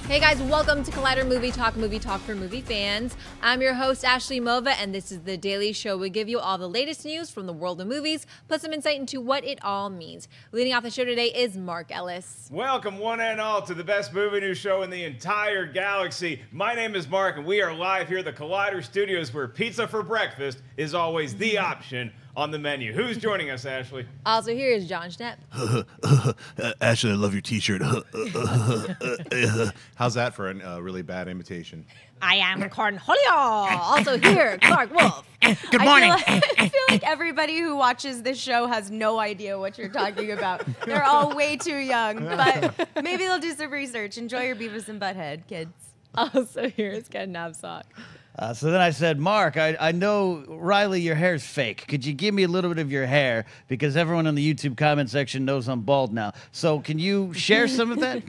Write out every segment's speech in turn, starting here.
Hey guys, welcome to Collider Movie Talk for movie fans. I'm your host, Ashley Mova, and this is the daily show. We give you all the latest news from the world of movies, plus some insight into what it all means. Leading off the show today is Mark Ellis. Welcome one and all to the best movie news show in the entire galaxy. My name is Mark, and we are live here at the Collider Studios, where pizza for breakfast is always the option on the menu. Who's joining us, Ashley? Also here is Jon Schnepp. Ashley, I love your t-shirt. How's that for a really bad imitation? I am Cornholio. Also here, Clarke Wolfe. Good morning. I feel like everybody who watches this show has no idea what you're talking about. They're all way too young, but maybe they'll do some research. Enjoy your Beavis and Butthead, kids. Also here is Ken Napzok. So then I said, Mark, I know, Riley, your hair's fake. Could you give me a little bit of your hair? Because everyone in the YouTube comment section knows I'm bald now. So can you share some of that?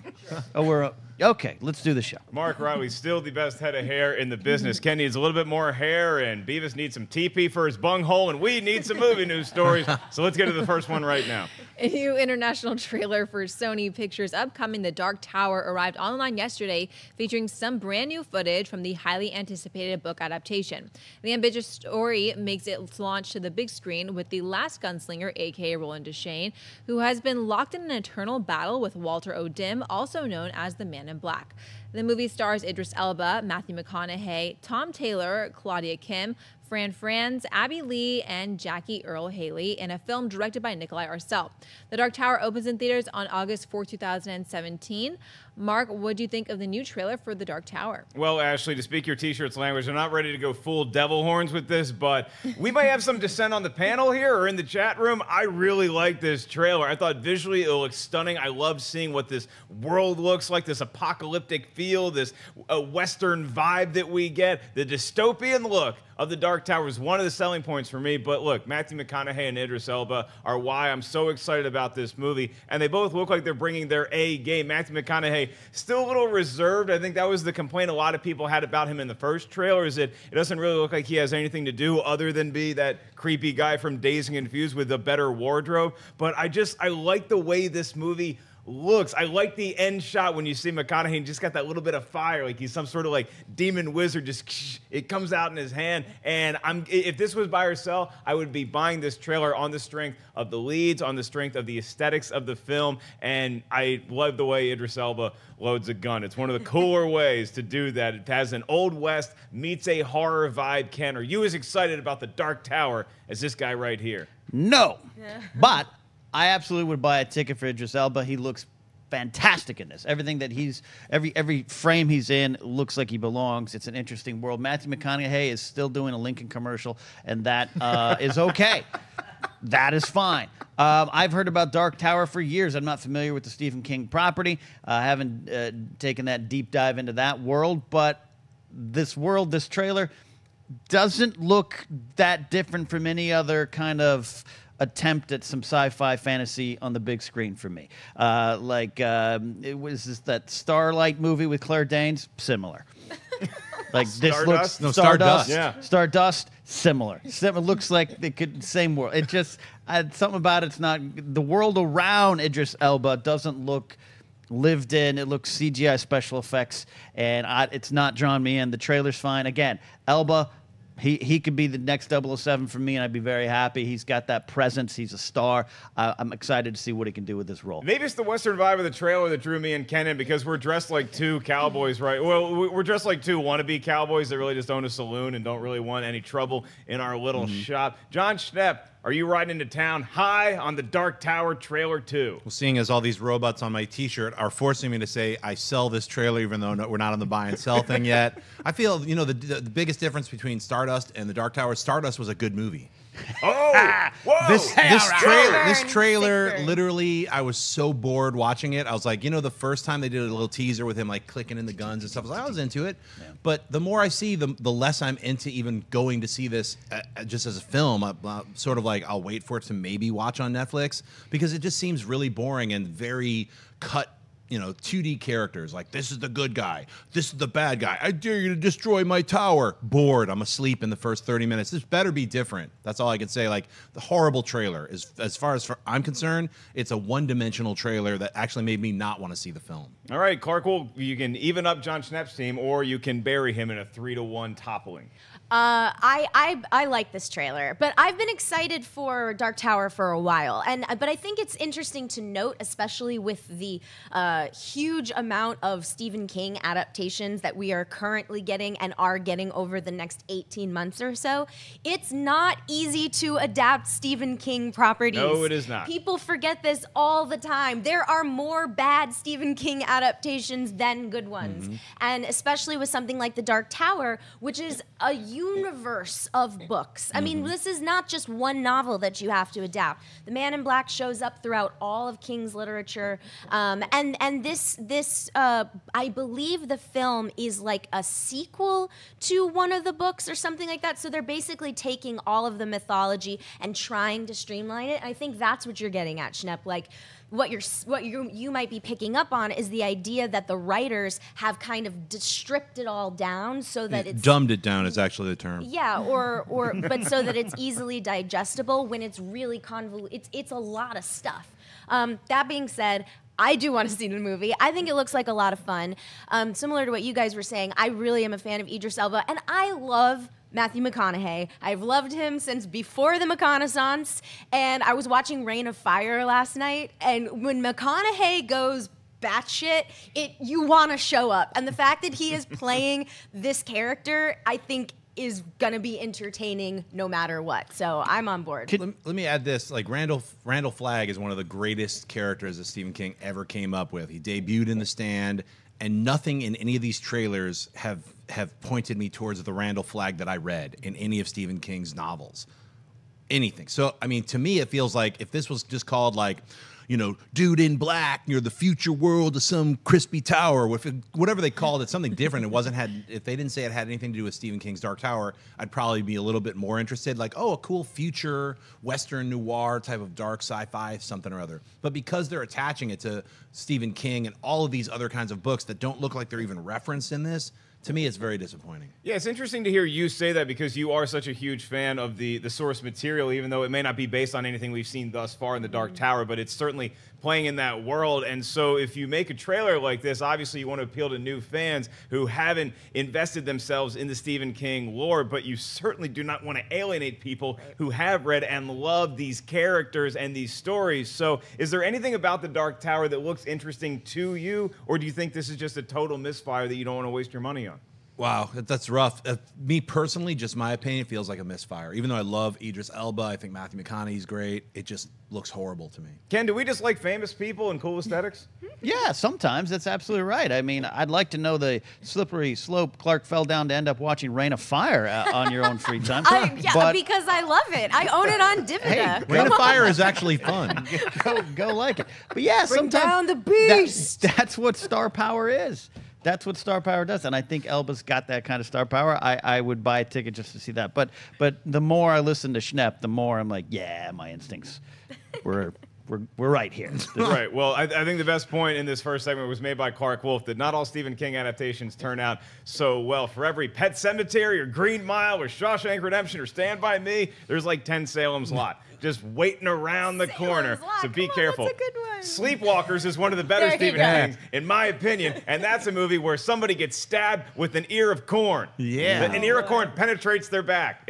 Okay, let's do the show. Mark Riley's still the best head of hair in the business. Ken needs a little bit more hair, and Beavis needs some TP for his bunghole, and we need some movie news stories. So let's get to the first one right now. A new international trailer for Sony Pictures' upcoming The Dark Tower arrived online yesterday, featuring some brand new footage from the highly anticipated book adaptation. The ambitious story makes its launch to the big screen with the last gunslinger, AKA Roland Deschain, who has been locked in an eternal battle with Walter O'Dim, also known as the Man in Black. The movie stars Idris Elba, Matthew McConaughey, Tom Taylor, Claudia Kim, Fran Kranz, Abbey Lee, and Jackie Earle Haley in a film directed by Nikolaj Arcel. The Dark Tower opens in theaters on August 4, 2017. Mark, what do you think of the new trailer for The Dark Tower? Well, Ashley, to speak your T-shirt's language, I'm not ready to go full devil horns with this, but we might have some dissent on the panel here or in the chat room. I really like this trailer. I thought visually it looks stunning. I love seeing what this world looks like, this apocalyptic feel, this Western vibe that we get. The dystopian look of The Dark Tower is one of the selling points for me. But look, Matthew McConaughey and Idris Elba are why I'm so excited about this movie. And they both look like they're bringing their A game. Matthew McConaughey still a little reserved. I think that was the complaint a lot of people had about him in the first trailer, is that it doesn't really look like he has anything to do other than be that creepy guy from Dazed and Confused with a better wardrobe. But I like the way this movie looks. I like the end shot when you see McConaughey and just got that little bit of fire, like he's some sort of like demon wizard. Just it comes out in his hand. And if this was buy or sell, I would be buying this trailer on the strength of the leads, on the strength of the aesthetics of the film. And I love the way Idris Elba loads a gun. It's one of the cooler ways to do that. It has an Old West meets a horror vibe. Ken, are you as excited about The Dark Tower as this guy right here? No, but I absolutely would buy a ticket for Idris Elba. He looks fantastic in this. Everything that every frame he's in looks like he belongs. It's an interesting world. Matthew McConaughey is still doing a Lincoln commercial, and that is okay. That is fine. I've heard about Dark Tower for years. I'm not familiar with the Stephen King property. I haven't taken that deep dive into that world, but this trailer doesn't look that different from any other kind of attempt at some sci-fi fantasy on the big screen for me. It was that Starlight movie with Claire Danes, similar. Like this looks Stardust. Yeah. Stardust, similar. It looks like they could same world. It just something about it's not the world around Idris Elba doesn't look lived in. It looks CGI special effects, and it's not drawn me in. The trailer's fine. Again, Elba. He could be the next 007 for me, and I'd be very happy. He's got that presence. He's a star. I'm excited to see what he can do with this role. Maybe it's the Western vibe of the trailer that drew me and Ken in, because we're dressed like two cowboys, right? Well, we're dressed like two wannabe cowboys that really just own a saloon and don't really want any trouble in our little shop. Jon Schnepp, are you riding into town high on The Dark Tower trailer 2? Well, seeing as all these robots on my T-shirt are forcing me to say I sell this trailer, even though we're not on the buy and sell thing yet. I feel, the biggest difference between Stardust and The Dark Tower, Stardust was a good movie. Oh, whoa! This trailer, literally, I was so bored watching it. I was like, the first time they did a little teaser with him like clicking in the guns and stuff, I was into it. Yeah. But the more I see, the less I'm into even going to see this just as a film. I'm sort of like, I'll wait for it to maybe watch on Netflix, because it just seems really boring and very cut 2D characters. Like, this is the good guy. This is the bad guy. I dare you to destroy my tower. Bored. I'm asleep in the first 30 minutes. This better be different. That's all I can say. Like, the horrible trailer is, as far as I'm concerned, it's a one-dimensional trailer that actually made me not want to see the film. All right, Clarke Wolfe, you can even up Jon Schnepp's team, or you can bury him in a 3-1 toppling. I like this trailer, but I've been excited for Dark Tower for a while, but I think it's interesting to note, especially with the huge amount of Stephen King adaptations that we are currently getting and are getting over the next 18 months or so. It's not easy to adapt Stephen King properties. No, it is not. People forget this all the time. There are more bad Stephen King adaptations than good ones, and especially with something like The Dark Tower, which is a universe of books. I mean, this is not just one novel that you have to adapt. The Man in Black shows up throughout all of King's literature, and this I believe the film is like a sequel to one of the books or something like that. So they're basically taking all of the mythology and trying to streamline it. I think that's what you're getting at, Schnepp. Like, what you might be picking up on is the idea that the writers have kind of stripped it all down so that it's dumbed it down is actually the term. Yeah, or but so that it's easily digestible when it's really convoluted. It's a lot of stuff. That being said, I do want to see the movie. I think it looks like a lot of fun. Similar to what you guys were saying, I really am a fan of Idris Elba, and I love Matthew McConaughey. I've loved him since before The McConaissance, and I was watching Reign of Fire last night, and when McConaughey goes batshit, you want to show up. And the fact that he is playing this character, I think, is gonna be entertaining no matter what. So I'm on board. Let me add this: like Randall Flagg is one of the greatest characters that Stephen King ever came up with. He debuted in The Stand, and nothing in any of these trailers have pointed me towards the Randall Flagg that I read in any of Stephen King's novels. Anything. So I mean, to me, it feels like if this was just called like, dude in black near the future world of some crispy tower, whatever they called it, something different. If they didn't say it had anything to do with Stephen King's Dark Tower, I'd probably be a little bit more interested. Like, oh, a cool future Western noir type of dark sci-fi, something or other. But because they're attaching it to Stephen King and all of these other kinds of books that don't look like they're even referenced in this, to me, it's very disappointing. Yeah, it's interesting to hear you say that because you are such a huge fan of the source material, even though it may not be based on anything we've seen thus far in The Dark Tower, but it's certainly playing in that world. And so if you make a trailer like this, obviously you want to appeal to new fans who haven't invested themselves in the Stephen King lore, but you certainly do not want to alienate people who have read and love these characters and these stories. So is there anything about The Dark Tower that looks interesting to you, or do you think this is just a total misfire that you don't want to waste your money on? Wow, that's rough. Me personally, just my opinion, feels like a misfire. Even though I love Idris Elba, I think Matthew McConaughey's great, it just looks horrible to me. Ken, do we just like famous people and cool aesthetics? Yeah, sometimes. That's absolutely right. I mean, I'd like to know the slippery slope Clarke fell down to end up watching Reign of Fire on your own free time. Because I love it. I own it on Divida. Hey, Reign of Fire is actually fun. go like it. But yeah, Bring sometimes down the beast. That's what star power is. That's what star power does, and I think Elba's got that kind of star power. I would buy a ticket just to see that. But the more I listen to Schnepp, the more I'm like, yeah, my instincts we're right here. Right. Well, I think the best point in this first segment was made by Clarke Wolfe that not all Stephen King adaptations turn out so well. For every Pet Sematary or Green Mile or Shawshank Redemption or Stand By Me, there's like 10 Salem's Lot just waiting around the corner. Lot. So be Come on, careful. that's a good one. Sleepwalkers is one of the better There you Stephen go. Kings, in my opinion, and that's a movie where somebody gets stabbed with an ear of corn. Yeah. An ear of corn penetrates their back.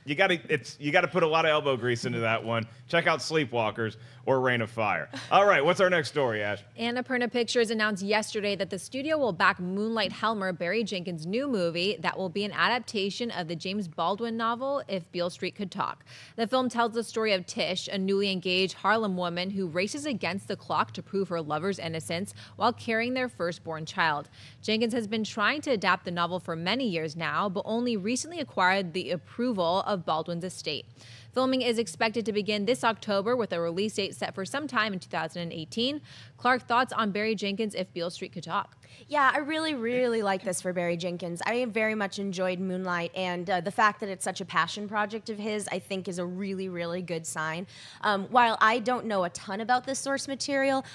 You gotta put a lot of elbow grease into that one. Check out Sleepwalkers or Reign of Fire. All right, what's our next story, Ash? Annapurna Pictures announced yesterday that the studio will back Moonlight Helmer, Barry Jenkins' new movie that will be an adaptation of the James Baldwin novel If Beale Street Could Talk. The film tells the story of Tish, a newly engaged Harlem woman who races against the clock to prove her lover's innocence while carrying their firstborn child. Jenkins has been trying to adapt the novel for many years now, but only recently acquired the approval of Baldwin's estate. Filming is expected to begin this October with a release date set for sometime in 2018. Clarke, thoughts on Barry Jenkins' If Beale Street Could Talk? Yeah, I really, really like this for Barry Jenkins. I very much enjoyed Moonlight, and the fact that it's such a passion project of his, I think, is a really, really good sign. While I don't know a ton about this source material,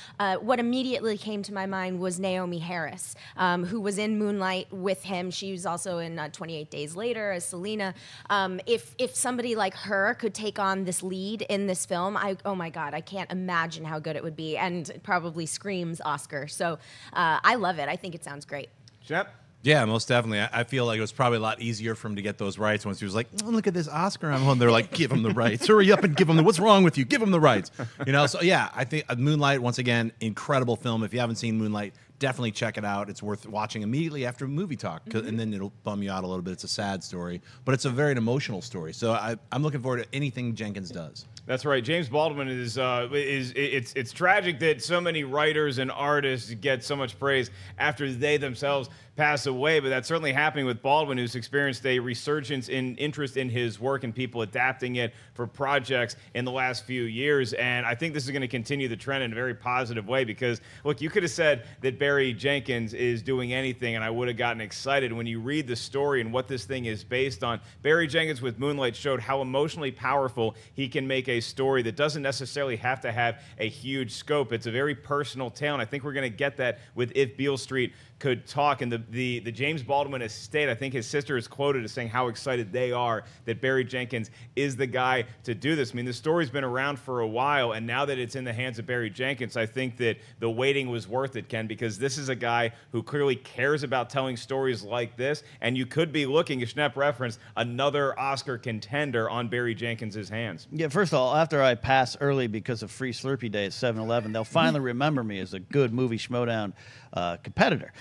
what immediately came to my mind was Naomi Harris, who was in Moonlight with him. She was also in 28 Days Later as Selena. If somebody like her could take on this lead in this film, oh my God, I can't imagine how good it would be, and it probably screams Oscar. So I love it. I think it sounds great. Schnepp? Yeah, most definitely. I feel like it was probably a lot easier for him to get those rights once he was like, oh, look at this Oscar I'm on. They're like, give him the rights. Hurry up and give him what's wrong with you? Give him the rights. You know, so yeah, I think Moonlight, once again, incredible film. If you haven't seen Moonlight, definitely check it out. It's worth watching immediately after movie talk, and then it'll bum you out a little bit. It's a sad story, but it's a very emotional story. So I'm looking forward to anything Jenkins does. That's right. James Baldwin is it's tragic that so many writers and artists get so much praise after they themselves pass away, but that's certainly happening with Baldwin, who's experienced a resurgence in interest in his work and people adapting it for projects in the last few years. And I think this is going to continue the trend in a very positive way because, look, you could have said that Barry Jenkins is doing anything, and I would have gotten excited. When you read the story and what this thing is based on, Barry Jenkins with Moonlight showed how emotionally powerful he can make a story that doesn't necessarily have to have a huge scope. It's a very personal tale, and I think we're going to get that with If Beale Street Could Talk. And the James Baldwin estate, I think his sister is quoted as saying how excited they are that Barry Jenkins is the guy to do this. I mean, the story's been around for a while, and now that it's in the hands of Barry Jenkins, I think that the waiting was worth it, Ken, because this is a guy who clearly cares about telling stories like this, and you could be looking, as Schnepp referenced, another Oscar contender on Barry Jenkins' hands. Yeah, first of all, after I pass early because of free Slurpee Day at 7-Eleven, they'll finally remember me as a good movie schmodown competitor.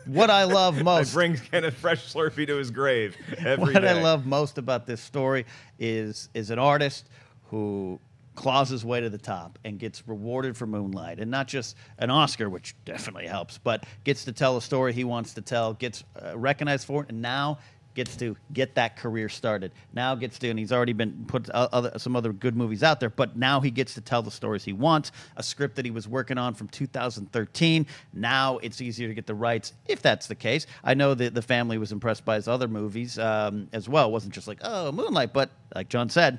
What I love most... I bring Ken a fresh Slurpee to his grave every What day. I love most about this story is an artist who claws his way to the top and gets rewarded for Moonlight, and not just an Oscar, which definitely helps, but gets to tell a story he wants to tell, gets recognized for it, and now gets to get that career started. Now gets to, and he's already been put some other good movies out there, but now he gets to tell the stories he wants. A script that he was working on from 2013. Now it's easier to get the rights, if that's the case. I know that the family was impressed by his other movies as well. It wasn't just like, oh, Moonlight, but like John said,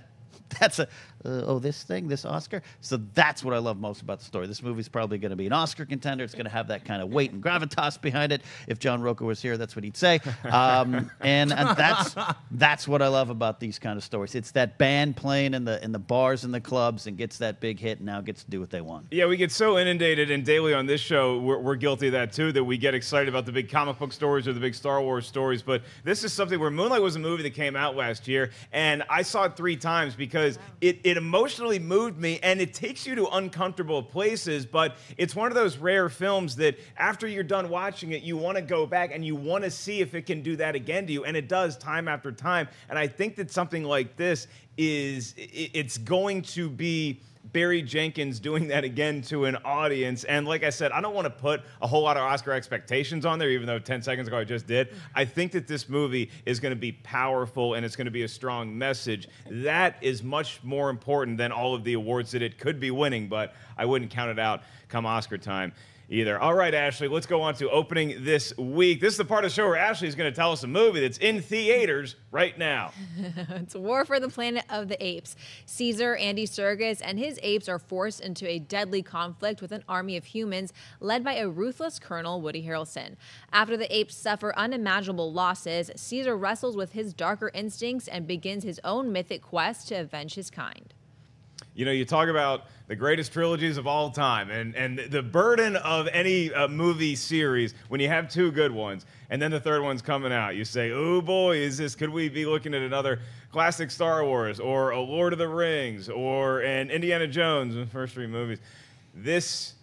that's a, this Oscar. So that's what I love most about the story. This movie's probably going to be an Oscar contender. It's going to have that kind of weight and gravitas behind it. If John Roca was here, that's what he'd say. And that's what I love about these kind of stories. It's that band playing in the bars and the clubs and gets that big hit and now gets to do what they want. Yeah, we get so inundated, and daily on this show, we're guilty of that too, that we get excited about the big comic book stories or the big Star Wars stories. But this is something where Moonlight was a movie that came out last year, and I saw it 3 times because it emotionally moved me, and it takes you to uncomfortable places, but it's one of those rare films that after you're done watching it, you want to go back and you want to see if it can do that again to you, and it does time after time. And I think that something like this it's going to be Barry Jenkins doing that again to an audience. And like I said, I don't want to put a whole lot of Oscar expectations on there, even though 10 seconds ago I just did. I think that this movie is going to be powerful and it's going to be a strong message. That is much more important than all of the awards that it could be winning, but I wouldn't count it out come Oscar time either. All right, Ashley, let's go on to opening this week. This is the part of the show where Ashley is going to tell us a movie that's in theaters right now. It's War for the Planet of the Apes. Caesar, Andy Serkis, and his apes are forced into a deadly conflict with an army of humans led by a ruthless Colonel Woody Harrelson. After the apes suffer unimaginable losses, Caesar wrestles with his darker instincts and begins his own mythic quest to avenge his kind. You know, you talk about the greatest trilogies of all time, and the burden of any movie series when you have 2 good ones, and then the 3rd one's coming out. You say, oh boy, could we be looking at another classic Star Wars, or a Lord of the Rings, or an Indiana Jones, the first 3 movies. This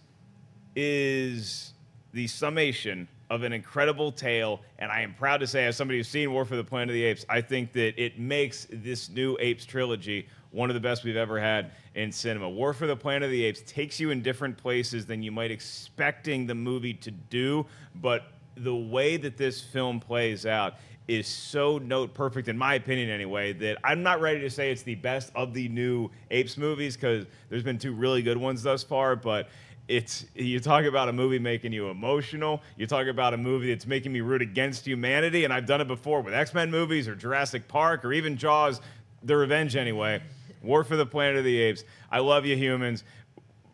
is the summation of an incredible tale, and I am proud to say, as somebody who's seen War for the Planet of the Apes, I think that it makes this new Apes trilogy one of the best we've ever had in cinema. War for the Planet of the Apes takes you in different places than you might expecting the movie to do, but the way that this film plays out is so note perfect, in my opinion anyway, that I'm not ready to say it's the best of the new Apes movies, because there's been 2 really good ones thus far, but you talk about a movie making you emotional. You talk about a movie that's making me root against humanity, and I've done it before with X-Men movies or Jurassic Park or even Jaws, The Revenge anyway. War for the Planet of the Apes. I love you, humans.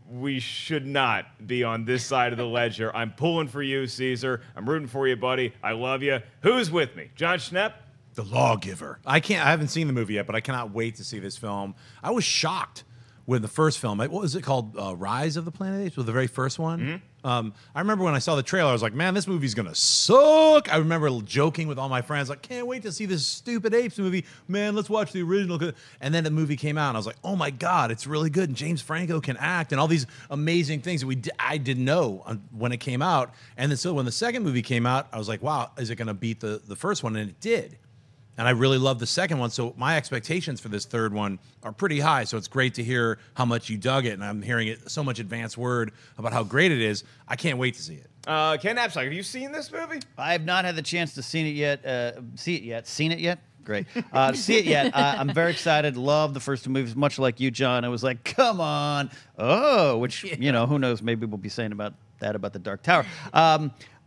We should not be on this side of the ledger. I'm pulling for you, Caesar. I'm rooting for you, buddy. I love you. Who's with me? Jon Schnepp? The Lawgiver. I haven't seen the movie yet, but I cannot wait to see this film. I was shocked with the first film. What was it called? Rise of the Planet of the Apes? Was the very first one? I remember when I saw the trailer, I was like, man, this movie's gonna suck. I remember joking with all my friends, like, can't wait to see this stupid Apes movie. Man, let's watch the original. And then the movie came out, and I was like, oh my God, it's really good. And James Franco can act, and all these amazing things that I didn't know when it came out. And then so when the second movie came out, I was like, wow, is it gonna beat the first one? And it did. And I really love the second one, so my expectations for this third one are pretty high. So it's great to hear how much you dug it, and I'm hearing it so much advanced word about how great it is. I can't wait to see it. Ken Napzok, have you seen this movie? I have not had the chance to see it yet. Seen it yet? Great. See it yet. I'm very excited. Love the first two movies, much like you, John. I was like, come on. Oh, which, you know, who knows? Maybe we'll be saying about the Dark Tower.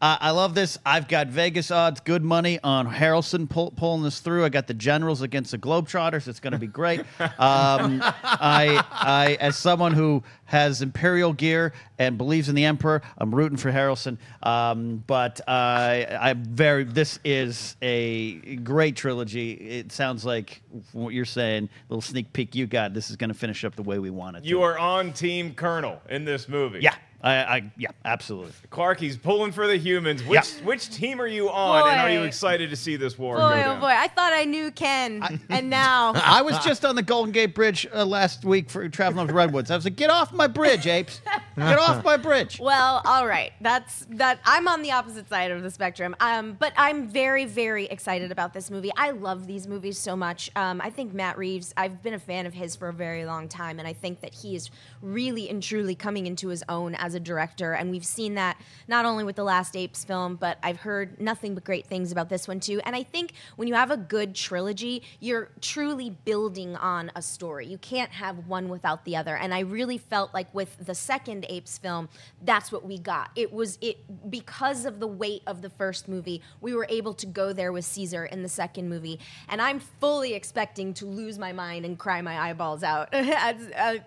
I love this. I've got Vegas odds, good money on Harrelson pulling this through. I got the Generals against the Globetrotters. It's going to be great. I, as someone who has Imperial gear and believes in the Emperor, I'm rooting for Harrelson. This is a great trilogy. It sounds like from what you're saying, a little sneak peek you got. This is going to finish up the way we want it to. You are on Team Colonel in this movie. Yeah. Yeah, absolutely. Clarke, he's pulling for the humans. Which team are you on, and are you excited to see this war go down? Oh boy, I thought I knew Ken, and now I was just on the Golden Gate Bridge last week for traveling up to Redwoods. I was like, "Get off my bridge, Apes! Get off my bridge!" Well, all right, that's that. I'm on the opposite side of the spectrum, but I'm very, very excited about this movie. I love these movies so much. I think Matt Reeves. I've been a fan of his for a very long time, and I think that he is really and truly coming into his own as a director, and we've seen that not only with the last Apes film, but I've heard nothing but great things about this one too. And I think when you have a good trilogy, you're truly building on a story. You can't have one without the other. And I really felt like with the second Apes film, that's what we got. Because of the weight of the first movie, we were able to go there with Caesar in the second movie. And I'm fully expecting to lose my mind and cry my eyeballs out. Yeah,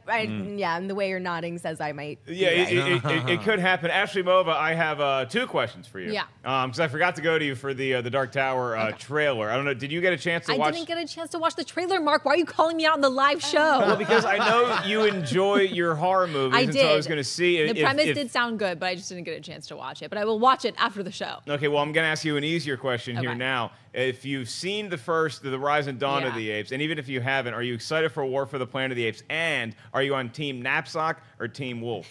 and the way you're nodding says I might. Yeah, it could happen. Ashley Mova, I have 2 questions for you. Yeah. Because I forgot to go to you for the Dark Tower trailer. I don't know. Did you get a chance to watch? I didn't get a chance to watch the trailer, Mark. Why are you calling me out on the live show? Well, because I know you enjoy your horror movies. I did. So I was going to see the premise did sound good, but I just didn't get a chance to watch it. But I will watch it after the show. Okay, well, I'm going to ask you an easier question here now. If you've seen the Rise and Dawn of the Apes, and even if you haven't, are you excited for War for the Planet of the Apes? And are you on Team Napzok or Team Wolf?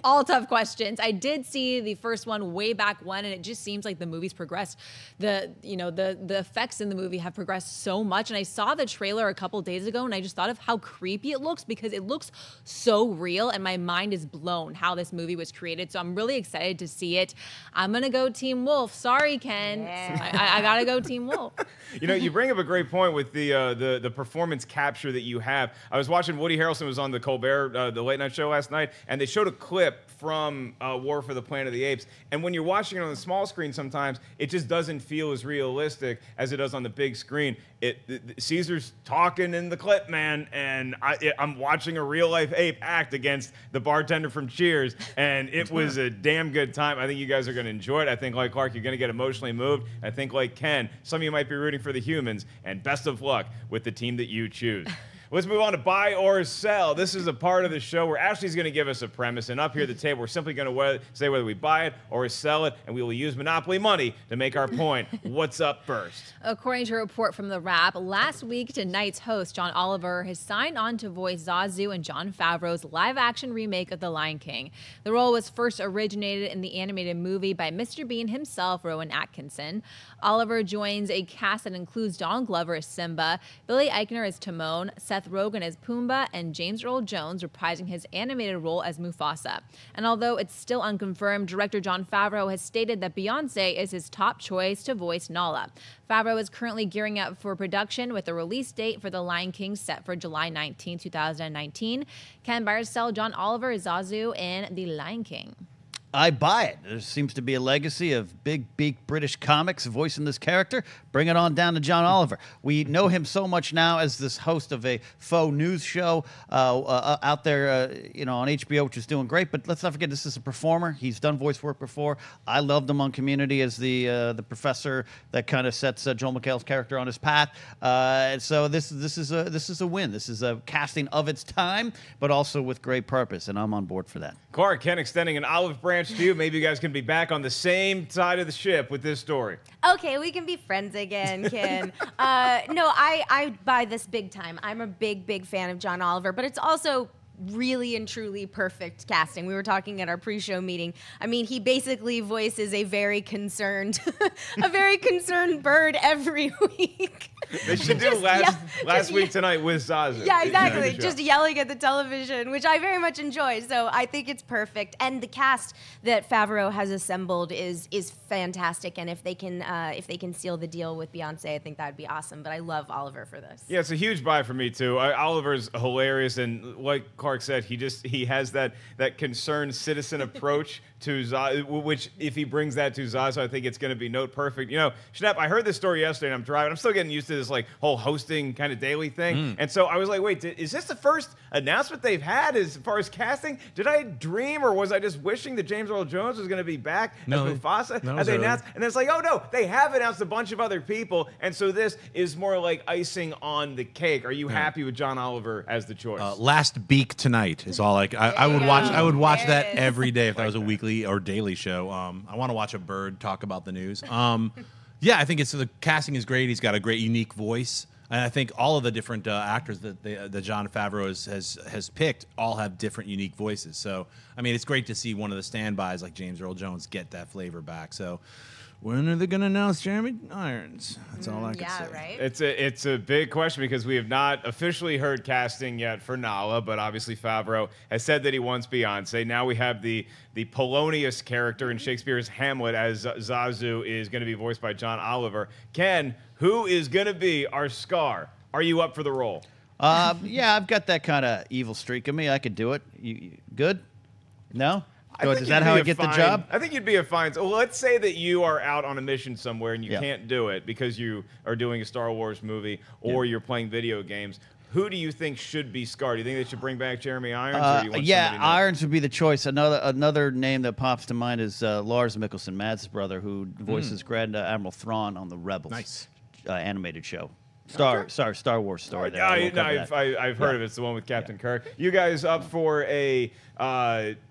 All tough questions. I did see the first one way back when, and it just seems like the movie's progressed. The effects in the movie have progressed so much. And I saw the trailer a couple days ago, and I just thought of how creepy it looks because it looks so real, and my mind is blown how this movie was created. So I'm really excited to see it. I'm gonna go Team Wolf. Sorry, Ken. Yeah. I gotta go Team Wolf. You know, you bring up a great point with the performance capture that you have. I was watching Woody Harrelson was on the Colbert, the late night show last night, and they showed a clip from War for the Planet of the Apes. And when you're watching it on the small screen sometimes, it just doesn't feel as realistic as it does on the big screen. Caesar's talking in the clip, man, and I'm watching a real-life ape act against the bartender from Cheers, and it was a damn good time. I think you guys are going to enjoy it. I think, like Clarke, you're going to get emotionally moved. I think, like Ken, some of you might be rooting for the humans, and best of luck with the team that you choose. Let's move on to buy or sell. This is a part of the show where Ashley's going to give us a premise, and up here at the table, we're simply going to say whether we buy it or sell it, and we will use Monopoly money to make our point. What's up first? According to a report from The Wrap, last week tonight's host, John Oliver, has signed on to voice Zazu in Jon Favreau's live-action remake of The Lion King. The role was first originated in the animated movie by Mr. Bean himself, Rowan Atkinson. Oliver joins a cast that includes Donald Glover as Simba, Billy Eichner as Timon, Seth Seth Rogen as Pumbaa and James Earl Jones reprising his animated role as Mufasa. And although it's still unconfirmed, director Jon Favreau has stated that Beyoncé is his top choice to voice Nala. Favreau is currently gearing up for production with a release date for The Lion King set for July 19, 2019. Ken Barcel, John Oliver, Zazu in The Lion King. I buy it. There seems to be a legacy of big beak British comics voicing this character. Bring it on down to John Oliver. We know him so much now as this host of a faux news show out there, on HBO, which is doing great. But let's not forget, this is a performer. He's done voice work before. I loved him on Community as the professor that kind of sets Joel McHale's character on his path. So this is a win. This is a casting of its time, but also with great purpose, and I'm on board for that. Clark, Ken extending an olive branch to you. Maybe you guys can be back on the same side of the ship with this story. Okay, we can be friends again, Ken. No, I buy this big time. I'm a big fan of John Oliver, but it's also really and truly perfect casting. We were talking at our pre-show meeting. I mean, he basically voices a very concerned bird every week. They should do last week tonight with Zazu. Yeah, exactly. Just yelling at the television, which I very much enjoy. So I think it's perfect. And the cast that Favreau has assembled is fantastic. And if they can seal the deal with Beyonce, I think that'd be awesome. But I love Oliver for this. Yeah, it's a huge buy for me too. Oliver's hilarious, and like Clark said, he has that concerned citizen approach to Zazu, which if he brings that to Zazu, I think it's going to be note perfect. Schnepp, I heard this story yesterday, and I'm driving. I'm still getting used to this like whole hosting kind of daily thing, and so I was like, wait, is this the first announcement they've had as far as casting? Did I dream, or was I just wishing that James Earl Jones was going to be back as Mufasa? As they announced, and it's like, oh no, they have announced a bunch of other people, and so this is more like icing on the cake. Are you happy with John Oliver as the choice? Last Beak Tonight is all I would watch. I would watch that every day if that was a weekly or daily show. I want to watch a bird talk about the news. Yeah, I think the casting is great. He's got a great, unique voice, and I think all of the different actors that Jon Favreau has picked all have different, unique voices. So, I mean, it's great to see one of the standbys like James Earl Jones get that flavor back. So, when are they going to announce Jeremy Irons? That's all I can say. Right? It's a big question because we have not officially heard casting yet for Nala, but obviously Favreau has said that he wants Beyonce. Now we have the Polonius character in Shakespeare's Hamlet as Zazu is going to be voiced by John Oliver. Ken, who is going to be our Scar? Are you up for the role? Yeah, I've got that kind of evil streak in me. I could do it. You good? No? Is that how I get the job? I think you'd be a fine. Well, let's say that you are out on a mission somewhere and you can't do it because you are doing a Star Wars movie or you're playing video games. Who do you think should be Scar? Do you think they should bring back Jeremy Irons? Or do you want Irons would be the choice. Another name that pops to mind is Lars Mikkelsen, Mads' brother, who voices Grand Admiral Thrawn on the Rebels animated show. Star Wars story. I've heard of it. It's the one with Captain Kirk. You guys up for a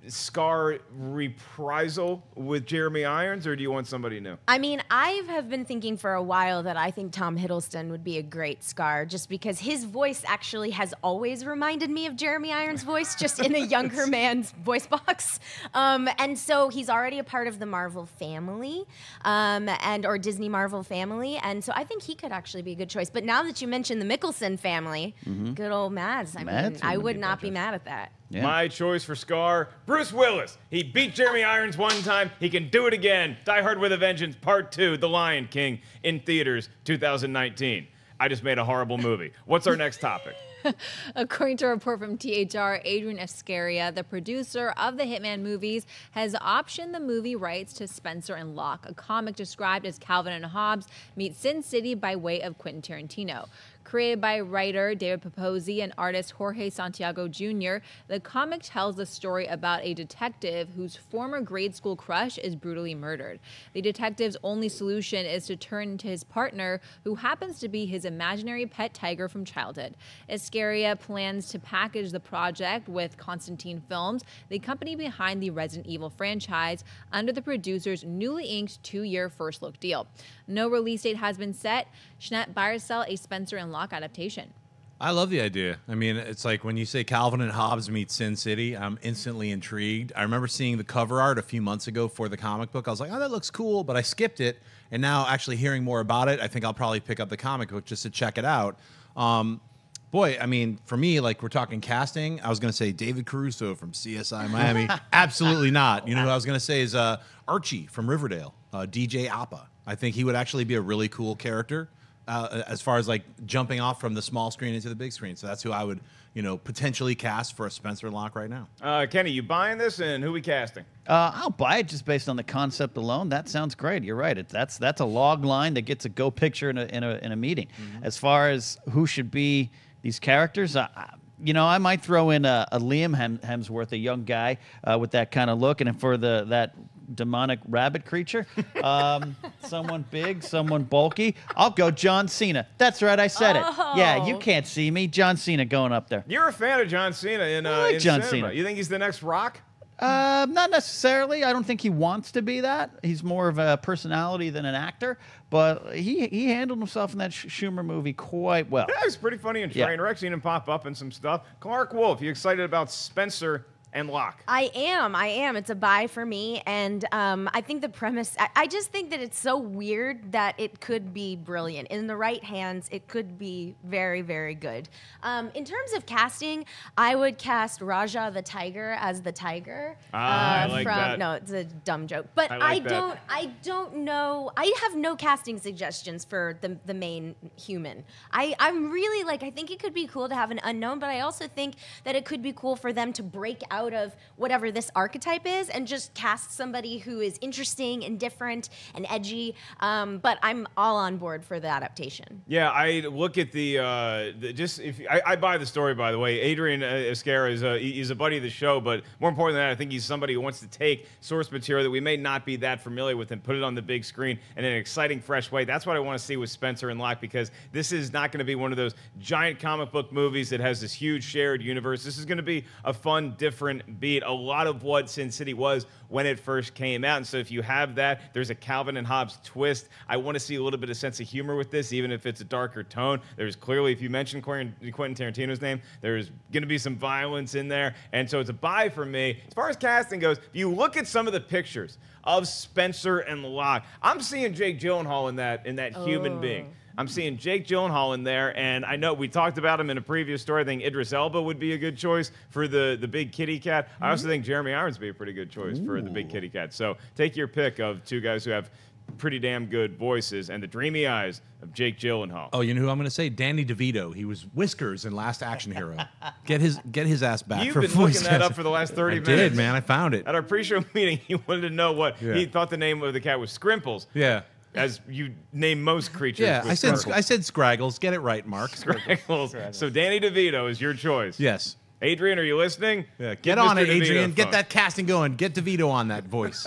Scar reprisal with Jeremy Irons, or do you want somebody new? I mean, I have been thinking for a while that I think Tom Hiddleston would be a great Scar, just because his voice actually has always reminded me of Jeremy Irons' voice, just in a younger man's voice box. And so he's already a part of the Marvel family, or Disney Marvel family, and so I think he could actually be a good choice. But now that you mentioned the Mickelson family, good old Mads, I would not be mad at that. Yeah. My choice for Scar, Bruce Willis. He beat Jeremy Irons one time. He can do it again. Die Hard with a Vengeance, Part 2, The Lion King, in theaters, 2019. I just made a horrible movie. What's our next topic? According to a report from THR, Adrian Escaria, the producer of the Hitman movies, has optioned the movie rights to Spencer and Locke, a comic described as Calvin and Hobbes meet Sin City by way of Quentin Tarantino. Created by writer David Paposi and artist Jorge Santiago Jr., the comic tells the story about a detective whose former grade school crush is brutally murdered. The detective's only solution is to turn to his partner, who happens to be his imaginary pet tiger from childhood. Escaria plans to package the project with Constantine Films, the company behind the Resident Evil franchise, under the producer's newly inked 2-year first look deal. No release date has been set. Schnepp Barcel, a Spencer and Locke adaptation. I love the idea. I mean, it's like when you say Calvin and Hobbes meet Sin City, I'm instantly intrigued. I remember seeing the cover art a few months ago for the comic book. I was like, oh, that looks cool, but I skipped it. And now actually hearing more about it, I think I'll probably pick up the comic book just to check it out. Boy, I mean, for me, like we're talking casting, I was going to say David Caruso from CSI Miami. Absolutely not. You know who I was going to say is Archie from Riverdale, DJ Appa. I think he would actually be a really cool character as far as like jumping off from the small screen into the big screen. So that's who I would, potentially cast for a Spencer and Locke right now. Kenny, you buying this, and who we casting? I'll buy it just based on the concept alone. That sounds great. You're right. That's a log line that gets a go picture in a meeting. Mm-hmm. As far as who should be these characters, I might throw in a Liam Hemsworth, a young guy with that kind of look, and for that demonic rabbit creature, someone big, someone bulky. I'll go John Cena. That's right, I said it. Yeah, you can't see me. John Cena going up there. You're a fan of John Cena in John cinema. Cena. You think he's the next Rock? Not necessarily. I don't think he wants to be that. He's more of a personality than an actor. But he handled himself in that Schumer movie quite well. Yeah, it's pretty funny in Trainwreck. Seen him pop up in some stuff. Clarke Wolfe, you excited about Spencer and Locke? I am. It's a buy for me. And I think the premise, I just think that it's so weird that it could be brilliant. In the right hands, it could be very, very good. In terms of casting, I would cast Raja the Tiger as the tiger. I like that. No, it's a dumb joke. But I don't know. I have no casting suggestions for the main human. I'm really I think it could be cool to have an unknown, but I also think that it could be cool for them to break out of whatever this archetype is and just cast somebody who is interesting and different and edgy. But I'm all on board for the adaptation. Yeah, I look at I buy the story, by the way. Adrian Esquerra he's a buddy of the show, but more important than that, I think he's somebody who wants to take source material that we may not be that familiar with and put it on the big screen in an exciting, fresh way. That's what I want to see with Spencer and Locke, because this is not going to be one of those giant comic book movies that has this huge shared universe. This is going to be a fun, different beat, a lot of what Sin City was when it first came out. And so if you have that, there's a Calvin and Hobbes twist. I want to see a little bit of sense of humor with this, even if it's a darker tone. There's clearly, if you mention Quentin Tarantino's name, there's going to be some violence in there. And so it's a buy for me. As far as casting goes, if you look at some of the pictures of Spencer and Locke, I'm seeing Jake Gyllenhaal in that human being. I'm seeing Jake Gyllenhaal in there, and I know we talked about him in a previous story. I think Idris Elba would be a good choice for the big kitty cat. I also think Jeremy Irons would be a pretty good choice for the big kitty cat. So take your pick of two guys who have pretty damn good voices and the dreamy eyes of Jake Gyllenhaal. Oh, you know who I'm going to say? Danny DeVito. He was Whiskers in Last Action Hero. Get his ass back. You've been looking that up for the last 30 minutes. I did, man. I found it. At our pre-show meeting, he wanted to know what he thought the name of the cat was. Scrimples. Yeah. As you name most creatures. Yeah, I said Scraggles. Get it right, Mark. Scraggles. So Danny DeVito is your choice. Yes. Adrian, are you listening? Yeah, get on it, Adrian. Get that casting going. Get DeVito on that voice.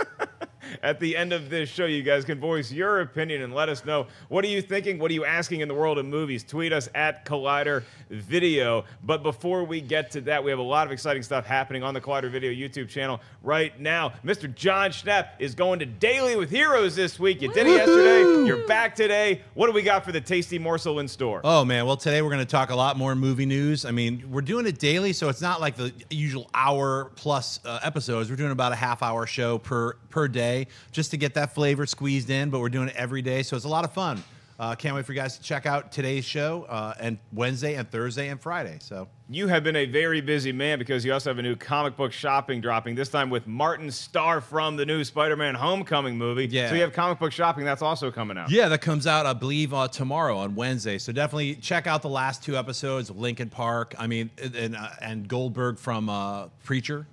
At the end of this show, you guys can voice your opinion and let us know, what are you thinking? What are you asking in the world of movies? Tweet us at Collider Video. But before we get to that, we have a lot of exciting stuff happening on the Collider Video YouTube channel right now. Mr. Jon Schnepp is going to Daily with Heroes this week. You did it yesterday. You're back today. What do we got for the tasty morsel in store? Oh, man. Well, today we're going to talk a lot more movie news. I mean, we're doing it daily, so it's not like the usual hour-plus episodes. We're doing about a half-hour show per day, just to get that flavor squeezed in, but we're doing it every day, so it's a lot of fun. Can't wait for you guys to check out today's show and Wednesday and Thursday and Friday. So you have been a very busy man, because you also have a new comic book shopping dropping, this time with Martin Starr from the new Spider-Man Homecoming movie. Yeah. So you have comic book shopping that's also coming out. Yeah, that comes out, I believe, tomorrow on Wednesday. So definitely check out the last two episodes of Linkin Park. I mean, and Goldberg from Preacher.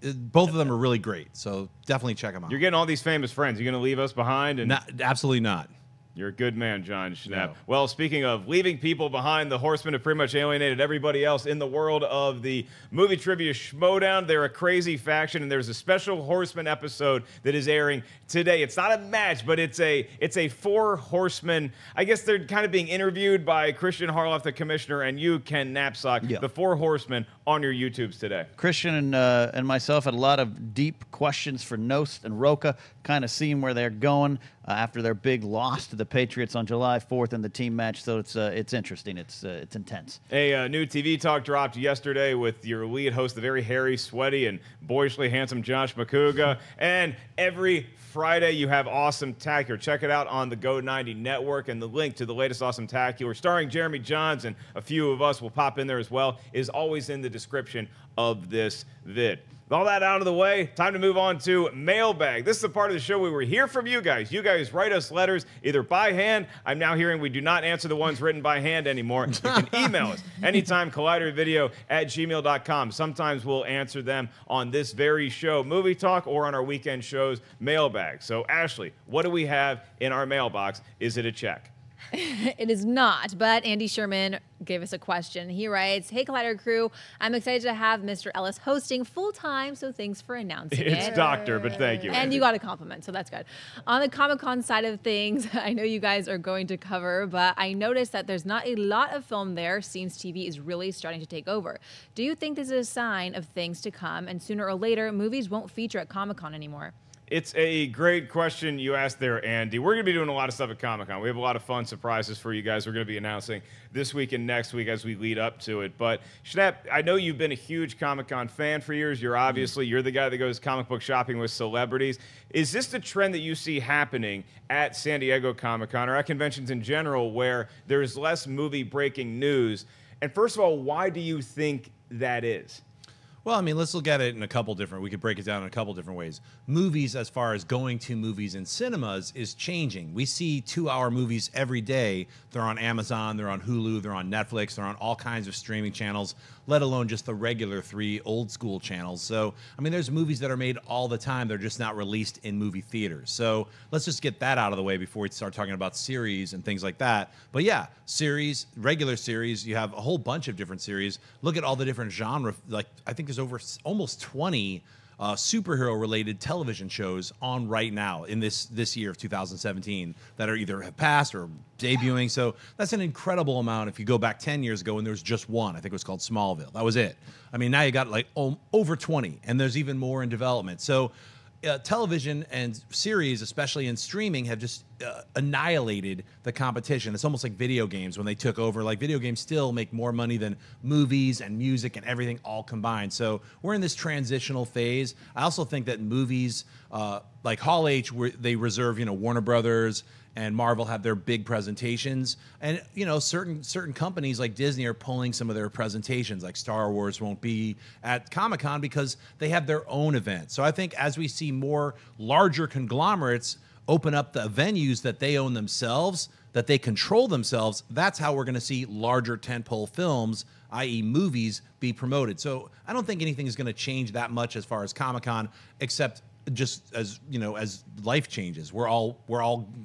Both of them are really great, so definitely check them out. You're getting all these famous friends. You're going to leave us behind? And absolutely not. You're a good man, Jon Schnepp. No. Well, speaking of leaving people behind, the Horsemen have pretty much alienated everybody else in the world of the movie trivia schmodown. They're a crazy faction, and there's a special Horsemen episode that is airing today. It's not a match, but it's a four horsemen. I guess they're kind of being interviewed by Christian Harloff, the commissioner, and you, Ken Napzok. Yeah. The four horsemen on your YouTubes today. Christian and myself had a lot of deep questions for Nost and Roca. kind of seeing where they're going after their big loss to the Patriots on July 4th in the team match. So it's interesting. It's intense. A new TV talk dropped yesterday with your lead host, the very hairy, sweaty, and boyishly handsome Josh McCouga. And every Friday, you have Awesome Tacular. Check it out on the Go90 network, and the link to the latest Awesome Tacular, starring Jeremy Johns, and a few of us will pop in there as well, is always in the description of this vid. With all that out of the way, time to move on to Mailbag. This is the part of the show where we hear from you guys. You guys write us letters either by hand. I'm now hearing we do not answer the ones written by hand anymore. You can email us anytime, collidervideo@gmail.com. Sometimes we'll answer them on this very show, Movie Talk, or on our weekend shows, Mailbag. So, Ashley, what do we have in our mailbox? Is it a check? It is not, but Andy Sherman gave us a question. He writes, "Hey, Collider crew, I'm excited to have Mr. Ellis hosting full-time, so thanks for announcing it." It's doctor, but thank you. And Andy. you got a compliment, so that's good. On the Comic-Con side of things, I know you guys are going to cover, but I noticed that there's not a lot of film there since TV is really starting to take over. Do you think this is a sign of things to come, and sooner or later, movies won't feature at Comic-Con anymore? It's a great question you asked there, Andy. We're going to be doing a lot of stuff at Comic-Con. We have a lot of fun surprises for you guys we're going to be announcing this week and next week as we lead up to it. But, Schnepp, I know you've been a huge Comic-Con fan for years. You're the guy that goes comic book shopping with celebrities. Is this the trend that you see happening at San Diego Comic-Con or at conventions in general where there's less movie breaking news? And first of all, why do you think that is? Well, I mean, let's look at it in a couple different, we could break it down in a couple different ways. Movies, as far as going to movies in cinemas, is changing. We see 2-hour movies every day. They're on Amazon, they're on Hulu, they're on Netflix, they're on all kinds of streaming channels, let alone just the regular 3 old school channels. So, I mean, there's movies that are made all the time. They're just not released in movie theaters. So let's just get that out of the way before we start talking about series and things like that. But yeah, series, regular series, you have a whole bunch of different series. Look at all the different genre. Like, I think there's over almost 20 superhero-related television shows on right now in this year of 2017 that are either have passed or debuting. So that's an incredible amount. If you go back 10 years ago and there was just one, I think it was called Smallville. That was it. I mean, now you got like over 20, and there's even more in development. So television and series, especially in streaming, have just annihilated the competition. It's almost like video games when they took over. Like, video games still make more money than movies and music and everything all combined. So we're in this transitional phase. I also think that movies like Hall H, where they reserve, Warner Brothers and Marvel have their big presentations, and certain companies like Disney are pulling some of their presentations. Like Star Wars won't be at Comic-Con because they have their own event. So I think as we see more larger conglomerates open up the venues that they own themselves, that they control themselves, that's how we're going to see larger tentpole films, i.e. movies, be promoted. So I don't think anything is going to change that much as far as Comic-Con, except just as as life changes. We're all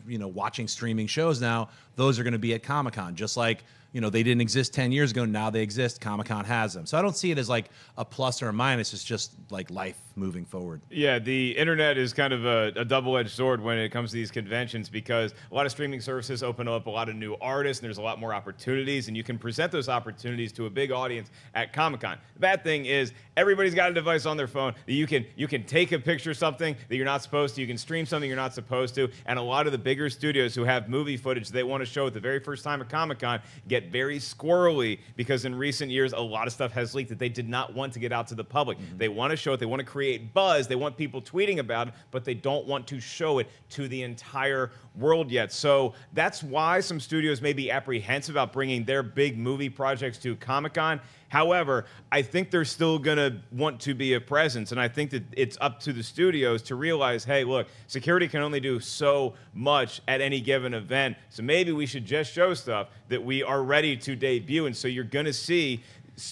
watching streaming shows now. Those are going to be at Comic-Con, just like they didn't exist 10 years ago. Now they exist. Comic-Con has them. So I don't see it as like a plus or a minus. It's just like life moving forward. Yeah, the internet is kind of a double-edged sword when it comes to these conventions, because a lot of streaming services open up a lot of new artists, and there's a lot more opportunities, and you can present those opportunities to a big audience at Comic-Con. The bad thing is everybody's got a device on their phone that you can take a picture of something that you're not supposed to, you can stream something you're not supposed to, and a lot of the bigger studios who have movie footage they want to show at the very first time at Comic-Con get very squirrely, because in recent years a lot of stuff has leaked that they did not want to get out to the public. They want to show it, they want to create buzz, they want people tweeting about it, but they don't want to show it to the entire world yet. So that's why some studios may be apprehensive about bringing their big movie projects to Comic-Con. However, I think they're still going to want to be a presence, and I think that it's up to the studios to realize, hey, look, security can only do so much at any given event, so maybe we should just show stuff that we are ready to debut. And so you're going to see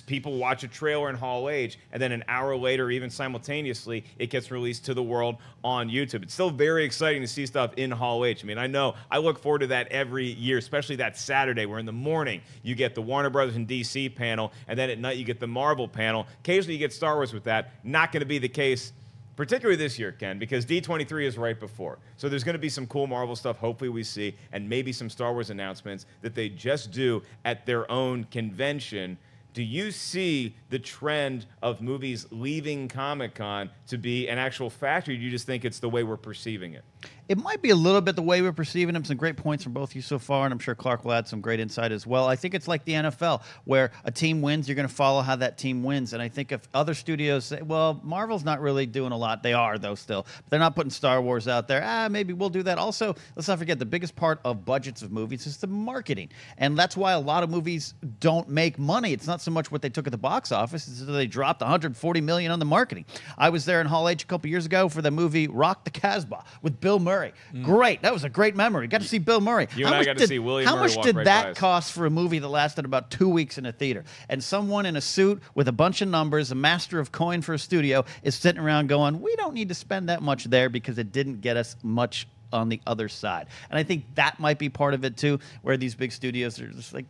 people watch a trailer in Hall H, and then an hour later, even simultaneously, it gets released to the world on YouTube. It's still very exciting to see stuff in Hall H. I mean, I know I look forward to that every year, especially that Saturday, where in the morning you get the Warner Brothers and DC panel, and then at night you get the Marvel panel. Occasionally you get Star Wars with that. Not going to be the case particularly this year, Ken, because D23 is right before. So there's going to be some cool Marvel stuff, hopefully we see, and maybe some Star Wars announcements that they just do at their own convention. Do you see the trend of movies leaving Comic-Con to be an actual factor? Or do you just think it's the way we're perceiving it? It might be a little bit the way we're perceiving them. Some great points from both of you so far, and I'm sure Clarke will add some great insight as well. I think it's like the NFL, where a team wins, you're going to follow how that team wins. And I think if other studios say, well, Marvel's not really doing a lot. They are, though, still. But they're not putting Star Wars out there. Maybe we'll do that. Also, let's not forget, the biggest part of budgets of movies is the marketing. And that's why a lot of movies don't make money. It's not so much what they took at the box office. It's that they dropped $140 million on the marketing. I was there in Hall H a couple years ago for the movie Rock the Casbah with Bill Murray. Great. That was a great memory. Got to see Bill Murray. You and I got to see William Murray walk right by us. How much did that cost for a movie that lasted about 2 weeks in a theater? And someone in a suit with a bunch of numbers, a master of coin for a studio, is sitting around going, we don't need to spend that much there because it didn't get us much on the other side. And I think that might be part of it too, where these big studios are just like,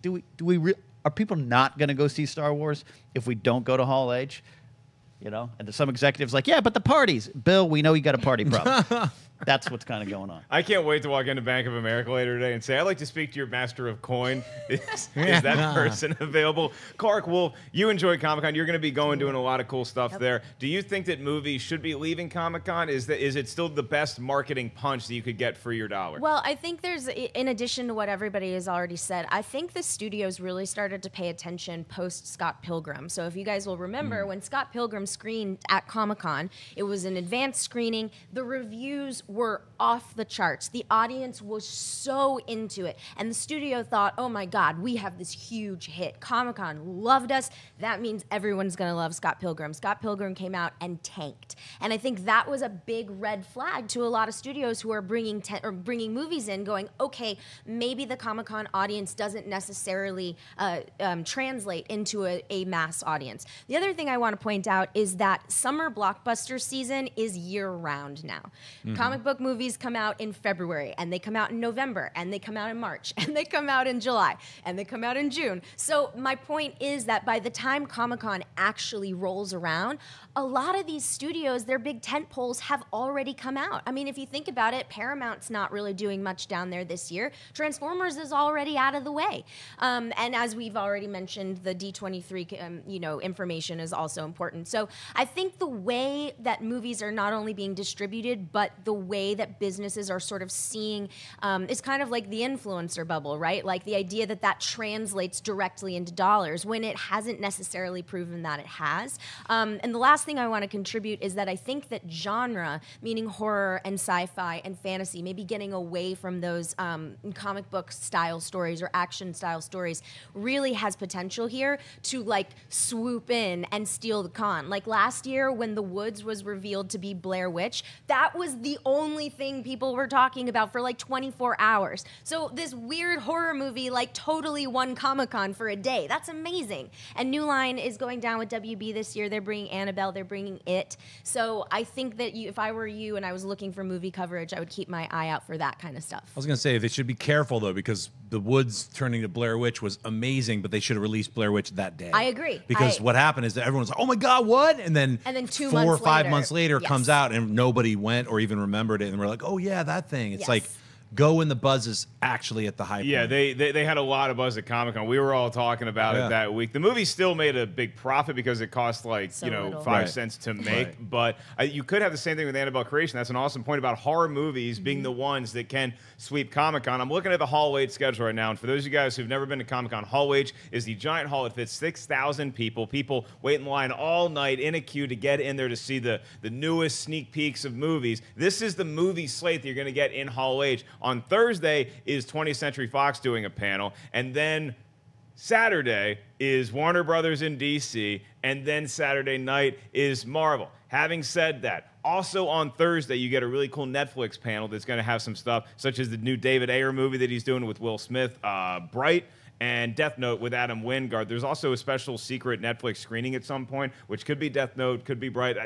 are people not going to go see Star Wars if we don't go to Hall H? You know, and some executives like, yeah, but the parties. Bill, we know you got a party problem. That's what's kind of going on. I can't wait to walk into Bank of America later today and say, I'd like to speak to your master of coin. Is that person available? Clarke Wolfe, you enjoy Comic-Con. You're going to be doing a lot of cool stuff there. Do you think that movies should be leaving Comic-Con? Is it still the best marketing punch that you could get for your dollar? Well, I think there's, in addition to what everybody has already said, I think the studios really started to pay attention post Scott Pilgrim. So if you guys will remember, when Scott Pilgrim screened at Comic-Con, it was an advanced screening. The reviews were off the charts. The audience was so into it. And the studio thought, oh my God, we have this huge hit. Comic-Con loved us. That means everyone's going to love Scott Pilgrim. Scott Pilgrim came out and tanked. And I think that was a big red flag to a lot of studios who are bringing movies in going, okay, maybe the Comic-Con audience doesn't necessarily translate into a mass audience. The other thing I want to point out is that summer blockbuster season is year-round now. Comic book movies come out in February, and they come out in November, and they come out in March, and they come out in July, and they come out in June. So my point is that by the time Comic-Con actually rolls around, a lot of these studios, their big tent poles have already come out. I mean, if you think about it, Paramount's not really doing much down there this year. Transformers is already out of the way. And as we've already mentioned, the D23 information is also important. So I think the way that movies are not only being distributed, but the way that businesses are sort of seeing is kind of like the influencer bubble, right? Like the idea that that translates directly into dollars when it hasn't necessarily proven that it has. And the last thing I want to contribute is that I think that genre, meaning horror and sci-fi and fantasy, maybe getting away from those comic book style stories or action style stories, really has potential here to like swoop in and steal the con. Like last year when The Woods was revealed to be Blair Witch, that was the only thing people were talking about for like 24 hours. So this weird horror movie like totally won Comic-Con for a day. That's amazing. And New Line is going down with WB this year. They're bringing Annabelle. They're bringing It. So I think that if I were you and I was looking for movie coverage, I would keep my eye out for that kind of stuff. I was going to say, they should be careful, though, because The Woods turning to Blair Witch was amazing, but they should have released Blair Witch that day. I agree. Because what happened is that everyone's like, oh my God, what? And then 2 4 or 5 later, months later, it comes out and nobody went or even remembered it. And we're like, oh yeah, that thing. It's like, go when the buzz is actually at the high point. Yeah, they had a lot of buzz at Comic-Con. We were all talking about it that week. The movie still made a big profit because it cost like, little. 5 cents to make. But you could have the same thing with Annabelle Creation. That's an awesome point about horror movies being the ones that can sweep Comic-Con. I'm looking at the Hall H schedule right now. And for those of you guys who've never been to Comic-Con, Hall H is the giant hall. It fits 6,000 people. People wait in line all night in a queue to get in there to see the newest sneak peeks of movies. This is the movie slate that you're going to get in Hall H. On Thursday is 20th Century Fox doing a panel, and then Saturday is Warner Brothers in DC, and then Saturday night is Marvel. Having said that, also on Thursday, you get a really cool Netflix panel that's going to have some stuff, such as the new David Ayer movie that he's doing with Will Smith, Bright, and Death Note with Adam Wingard. There's also a special secret Netflix screening at some point, which could be Death Note, could be Bright.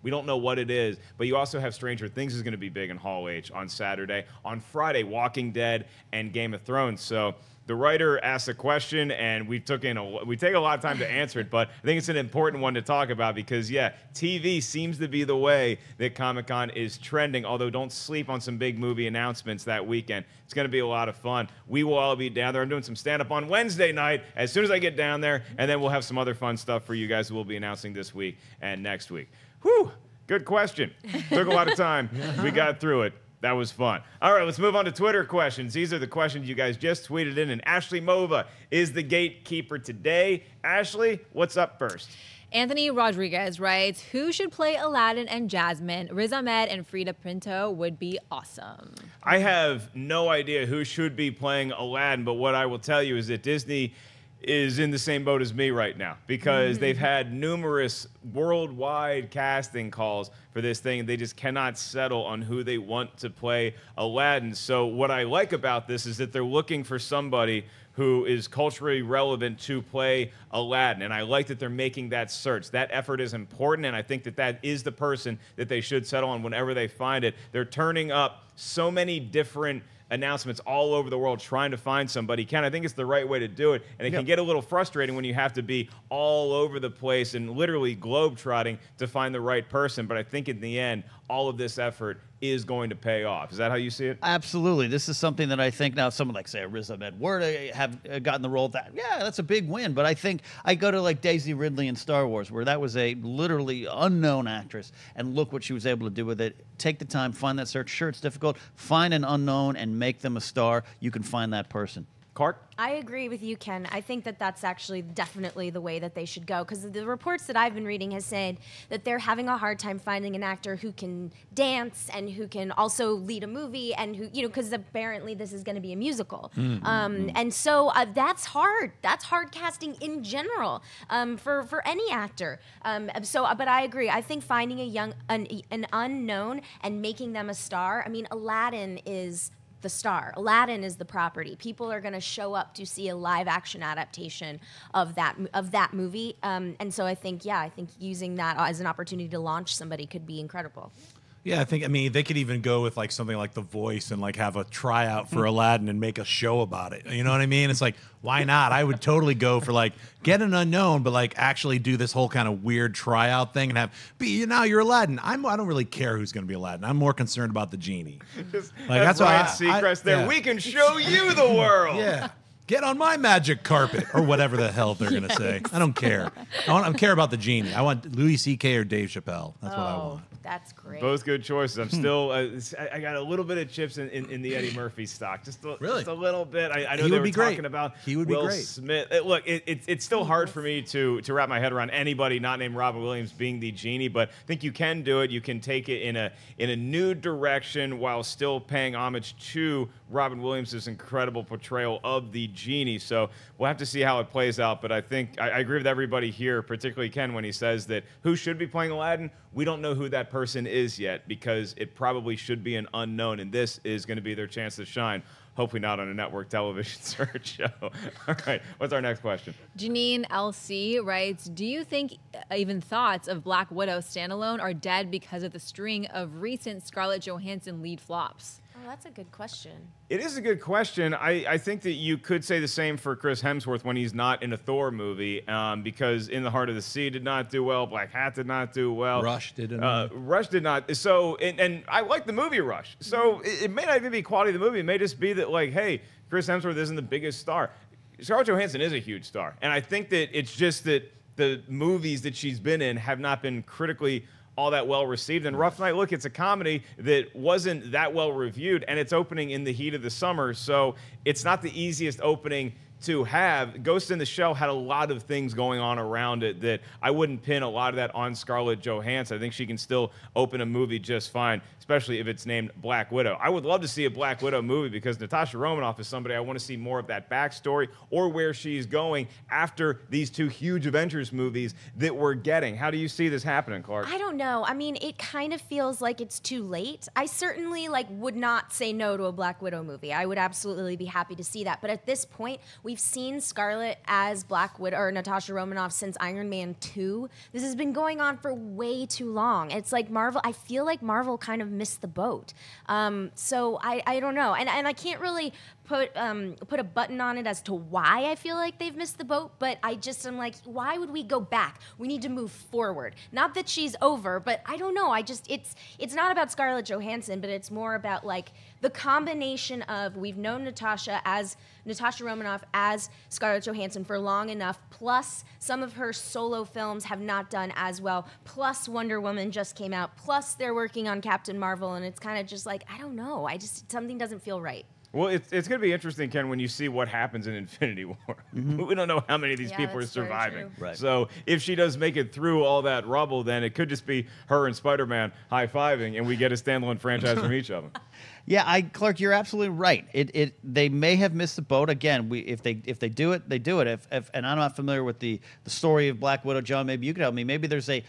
We don't know what it is, but you also have Stranger Things is going to be big in Hall H on Saturday. On Friday, Walking Dead and Game of Thrones. So the writer asked a question, and we take a lot of time to answer it, but I think it's an important one to talk about because, yeah, TV seems to be the way that Comic-Con is trending, although don't sleep on some big movie announcements that weekend. It's going to be a lot of fun. We will all be down there. I'm doing some stand-up on Wednesday night as soon as I get down there, and then we'll have some other fun stuff for you guys who we'll be announcing this week and next week. Whew, good question. Took a lot of time. We got through it. That was fun. All right, let's move on to Twitter questions. These are the questions you guys just tweeted in. And Ashley Mova is the gatekeeper today. Ashley, what's up first? Anthony Rodriguez writes, who should play Aladdin and Jasmine? Riz Ahmed and Frida Pinto would be awesome. I have no idea who should be playing Aladdin, but what I will tell you is that Disney is in the same boat as me right now because they've had numerous worldwide casting calls for this thing. They just cannot settle on who they want to play Aladdin. So what I like about this is that they're looking for somebody who is culturally relevant to play Aladdin. And I like that they're making that search. That effort is important, and I think that that is the person that they should settle on whenever they find it. They're turning up so many different announcements all over the world trying to find somebody. Ken, I think it's the right way to do it, and it can get a little frustrating when you have to be all over the place and literally globe-trotting to find the right person, but I think in the end, all of this effort is going to pay off. Is that how you see it? Absolutely. This is something that I think now, someone like, say, Riz Ahmed were to have gotten the role of that. Yeah, that's a big win. But I think I go to like Daisy Ridley in Star Wars, where that was a literally unknown actress, and look what she was able to do with it. Take the time, find that search. Sure, it's difficult. Find an unknown and make them a star. You can find that person. Clarke? I agree with you, Ken. I think that that's actually definitely the way that they should go, because the reports that I've been reading has said that they're having a hard time finding an actor who can dance and who can also lead a movie, and who, you know, because apparently this is going to be a musical. And so that's hard. That's hard casting in general for any actor. But I agree. I think finding an unknown and making them a star. I mean, Aladdin is the star. Aladdin is the property. People are going to show up to see a live action adaptation of that movie. And so I think using that as an opportunity to launch somebody could be incredible. Yeah, I mean, they could even go with like something like The Voice and like have a tryout for Aladdin and make a show about it. You know what I mean? It's like, why not? I would totally go for like, get an unknown, but like actually do this whole kind of weird tryout thing and have, now you're Aladdin. I don't really care who's going to be Aladdin. I'm more concerned about the genie. That's Ryan Seacrest there. Yeah. We can show you the world. Yeah. Get on my magic carpet, or whatever the hell they're going to say. I don't care. I care about the genie. I want Louis C.K. or Dave Chappelle. That's what I want. That's great. Both good choices. I'm still, I got a little bit of chips in the Eddie Murphy stock. Just a little bit. I know they were talking about Will Smith. Look, it's still hard for me to wrap my head around anybody not named Robin Williams being the genie, but I think you can do it. You can take it in a new direction while still paying homage to Robin Williams' incredible portrayal of the genie. So we'll have to see how it plays out. But I think I agree with everybody here, particularly Ken, when he says that who should be playing Aladdin. We don't know who that person is yet because it probably should be an unknown, and this is going to be their chance to shine. Hopefully not on a network television search show. All right, what's our next question? Janine LC writes, do you think even thoughts of Black Widow standalone are dead because of the string of recent Scarlett Johansson lead flops? Oh, that's a good question. It is a good question. I think that you could say the same for Chris Hemsworth when he's not in a Thor movie, because In the Heart of the Sea did not do well. Black Hat did not do well. Rush did not. Rush did not. So, and I like the movie Rush. So it may not even be quality of the movie. It may just be that, like, hey, Chris Hemsworth isn't the biggest star. Scarlett Johansson is a huge star. And I think that it's just that the movies that she's been in have not been critically all that well received. And Rough Night, look, it's a comedy that wasn't that well reviewed, and it's opening in the heat of the summer, so it's not the easiest opening to have. Ghost in the Shell had a lot of things going on around it that I wouldn't pin a lot of that on Scarlett Johansson. I think she can still open a movie just fine, especially if it's named Black Widow. I would love to see a Black Widow movie because Natasha Romanoff is somebody I want to see more of that backstory or where she's going after these two huge Avengers movies that we're getting. How do you see this happening, Clarke? I don't know. I mean, it kind of feels like it's too late. I certainly would not say no to a Black Widow movie. I would absolutely be happy to see that. But at this point, We've seen Scarlett as Black Widow or Natasha Romanoff since Iron Man 2. This has been going on for way too long. It's like Marvel, I feel like Marvel kind of missed the boat. So I don't know. And I can't really put a button on it as to why I feel like they've missed the boat, but I'm like, why would we go back? We need to move forward. Not that she's over, but I don't know. It's not about Scarlett Johansson, but it's more about like the combination of we've known Natasha Romanoff as Scarlett Johansson for long enough, plus some of her solo films have not done as well, plus Wonder Woman just came out, plus they're working on Captain Marvel, and it's kind of just like, I don't know. Something doesn't feel right. Well, it's going to be interesting, Ken, when you see what happens in Infinity War. We don't know how many of these people are surviving. Right. So if she does make it through all that rubble, then it could just be her and Spider-Man high-fiving, and we get a standalone franchise from each of them. Yeah, Clarke, you're absolutely right. They may have missed the boat again. If they do it, they do it. And I'm not familiar with the story of Black Widow, John. Maybe you could help me. Maybe there's a,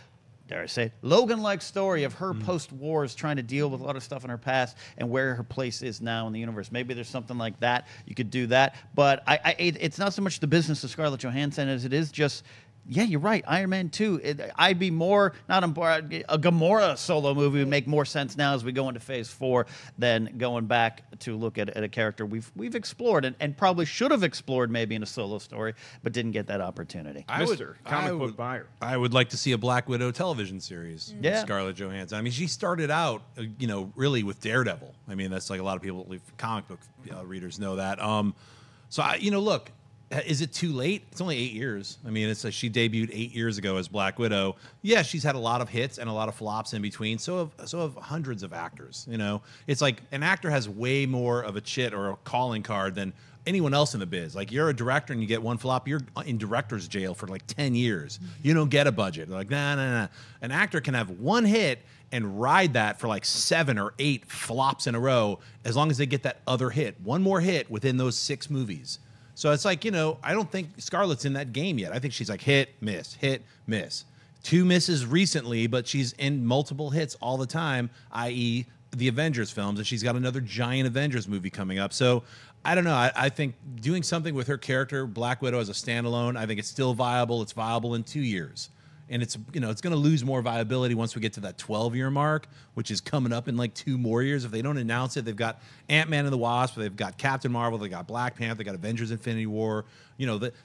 dare I say, Logan-like story of her post-wars trying to deal with a lot of stuff in her past and where her place is now in the universe. Maybe there's something like that. You could do that. But it's not so much the business of Scarlett Johansson as it is just, yeah, you're right. Iron Man 2. I'd be more, not on board, a Gamora solo movie would make more sense now as we go into Phase 4 than going back to look at a character we've explored and probably should have explored maybe in a solo story, but didn't get that opportunity. Comic book buyer. I would like to see a Black Widow television series with Scarlett Johansson. I mean, she started out, really with Daredevil. I mean, that's like a lot of people, comic book readers know that. So, look, is it too late? It's only 8 years. I mean, it's like she debuted 8 years ago as Black Widow. Yeah, she's had a lot of hits and a lot of flops in between. So have hundreds of actors. It's like an actor has way more of a chit or a calling card than anyone else in the biz. Like, you're a director and you get one flop, you're in director's jail for like 10 years. You don't get a budget. They're like, nah. An actor can have one hit and ride that for like 7 or 8 flops in a row as long as they get that other hit. One more hit within those 6 movies. So it's like, I don't think Scarlett's in that game yet. I think she's like hit, miss, hit, miss. 2 misses recently, but she's in multiple hits all the time, i.e. the Avengers films, and she's got another giant Avengers movie coming up. So I don't know. I think doing something with her character, Black Widow, as a standalone, I think it's still viable. It's viable in 2 years. And it's it's going to lose more viability once we get to that 12-year mark, which is coming up in like 2 more years. If they don't announce it, they've got Ant-Man and the Wasp, they've got Captain Marvel, they got Black Panther, they got Avengers Infinity War.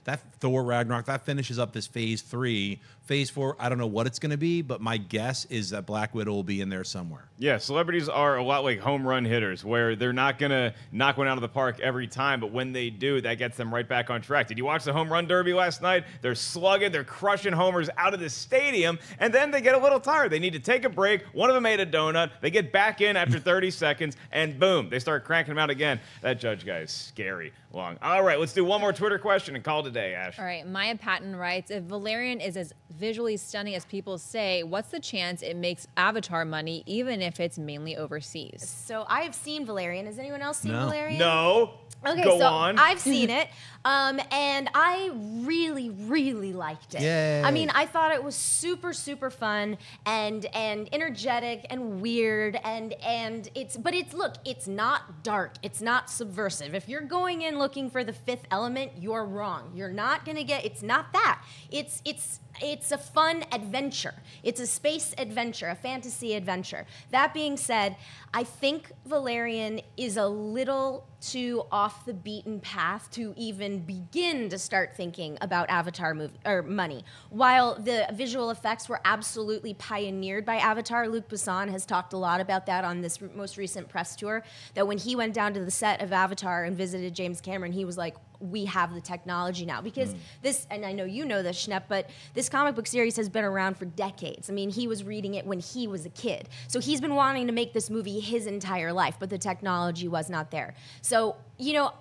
That Thor Ragnarok, that finishes up this Phase 3. Phase 4, I don't know what it's going to be, but my guess is that Black Widow will be in there somewhere. Yeah, celebrities are a lot like home run hitters, where they're not going to knock one out of the park every time, but when they do, that gets them right back on track. Did you watch the home run derby last night? They're slugging, they're crushing homers out of the stadium, and then they get a little tired. They need to take a break. One of them ate a donut. They get back in after 30 seconds, and boom, they start cranking them out again. That Judge guy is scary long. All right, let's do one more Twitter question and call it a day, Ash. All right, Maya Patton writes, if Valerian is as visually stunning as people say, what's the chance it makes Avatar money, even if it's mainly overseas? So I have seen Valerian. Has anyone else seen Valerian? No. Okay, Go so on. I've seen it, and I really, really liked it. Yay. I mean, I thought it was super, super fun and energetic and weird, but it's not dark, it's not subversive. If you're going in looking for the fifth element, you're wrong. You're not gonna get. It's not that. It's a fun adventure. It's a space adventure, a fantasy adventure. That being said, I think Valerian is a little too off the beaten path to even begin to start thinking about Avatar movie or money. While the visual effects were absolutely pioneered by Avatar, Luc Besson has talked a lot about that on this most recent press tour, that when he went down to the set of Avatar and visited James Cameron, he was like, we have the technology now. Because this, and I know you know this, Schnepp, but this comic book series has been around for decades. I mean, he was reading it when he was a kid. So he's been wanting to make this movie his entire life, but the technology was not there. So,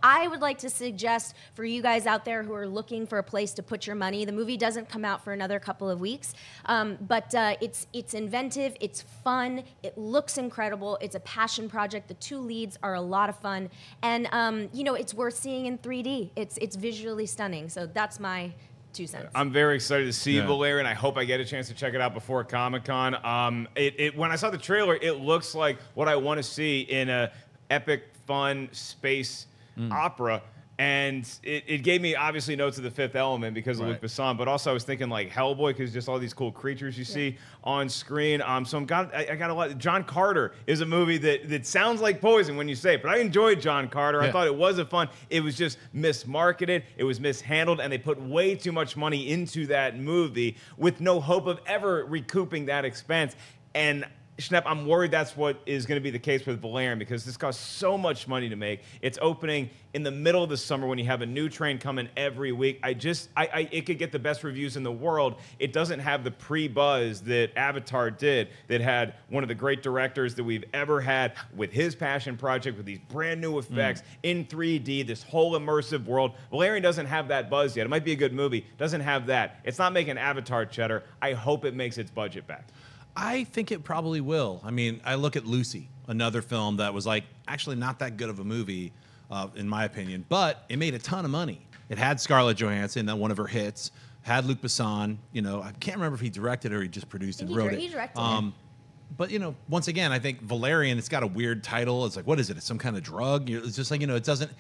I would like to suggest for you guys out there who are looking for a place to put your money, the movie doesn't come out for another couple of weeks, but it's inventive, it's fun, it looks incredible, it's a passion project. The 2 leads are a lot of fun, and it's worth seeing in 3D. It's visually stunning. So that's my 2 cents. I'm very excited to see Valerian. I hope I get a chance to check it out before Comic-Con. When I saw the trailer, it looks like what I want to see in a epic, fun space opera. And it gave me obviously notes of The Fifth Element because of Luc Besson, but also I was thinking like Hellboy because just all these cool creatures you see on screen. So I got a lot. John Carter is a movie that sounds like poison when you say it, but I enjoyed John Carter. I thought it was a fun. It was just mismarketed. It was mishandled, and they put way too much money into that movie with no hope of ever recouping that expense. And Schnepp, I'm worried that's what is going to be the case with Valerian because this costs so much money to make. It's opening in the middle of the summer when you have a new train coming every week. It could get the best reviews in the world. It doesn't have the pre-buzz that Avatar did, that had one of the great directors that we've ever had with his passion project, with these brand new effects in 3D, this whole immersive world. Valerian doesn't have that buzz yet. It might be a good movie. Doesn't have that. It's not making Avatar cheddar. I hope it makes its budget back. I think it probably will. I mean, I look at Lucy, another film that was like actually not that good of a movie, in my opinion, but it made a ton of money. It had Scarlett Johansson, that one of her hits, had Luc Besson. You know, I can't remember if he directed or he just produced and wrote it. He directed it. But, you know, once again, I think Valerian, it's got a weird title. It's like, what is it? It's some kind of drug? It's just like, you know, it doesn't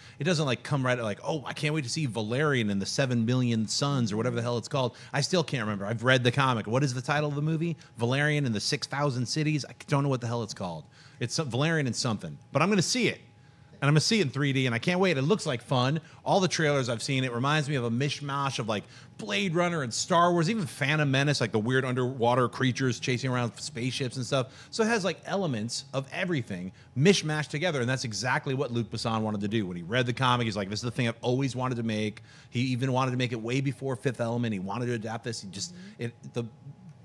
like come right at like, oh, I can't wait to see Valerian and the 7 Million Suns or whatever the hell it's called. I still can't remember. I've read the comic. What is the title of the movie? Valerian and the 6,000 Cities? I don't know what the hell it's called. It's Valerian and something. But I'm going to see it. And I'm going to see it in 3D, and I can't wait. It looks like fun. All the trailers I've seen, it reminds me of a mishmash of like Blade Runner and Star Wars, even Phantom Menace, like the weird underwater creatures chasing around spaceships and stuff. So it has like elements of everything mishmashed together, and that's exactly what Luc Besson wanted to do. When he read the comic, he's like, this is the thing I've always wanted to make. He even wanted to make it way before Fifth Element. He wanted to adapt this. He just, the